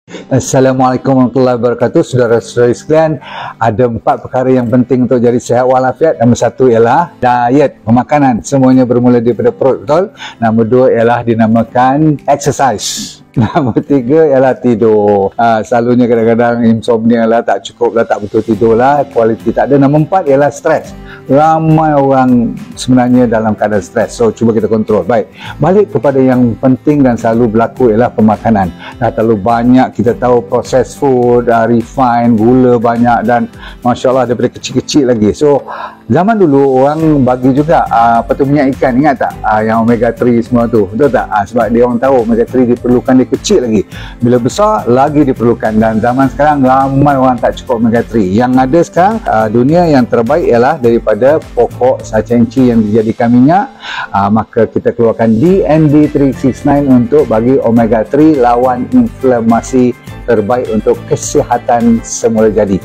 Assalamualaikum warahmatullahi wabarakatuh. Saudara-saudari sekalian, ada 4 perkara yang penting untuk jadi sihat walafiat. Nombor 1 ialah diet, pemakanan. Semuanya bermula daripada perut, betul? Nombor 2 ialah dinamakan exercise. Nombor 3 ialah tidur. Selalunya kadang-kadang insomnia lah, tak cukup lah, tak betul tidur lah, kualiti tak ada. Nombor 4 ialah stres. Ramai orang sebenarnya dalam keadaan stres. So, cuba kita kontrol. Baik, balik kepada yang penting dan selalu berlaku ialah pemakanan. Dah terlalu banyak kita tahu processed food, refined, gula banyak dan Masya Allah daripada kecil-kecil lagi. So, zaman dulu orang bagi juga minyak ikan, ingat tak? Yang omega 3 semua tu, betul tak? Sebab dia orang tahu omega 3 diperlukan dia kecil lagi. Bila besar, lagi diperlukan. Dan zaman sekarang ramai orang tak cukup omega 3. Yang ada sekarang, dunia yang terbaik ialah daripada pokok sacenci yang dijadikan minyak. Maka kita keluarkan DND 369 untuk bagi omega 3 lawan inflamasi, terbaik untuk kesihatan semula jadi.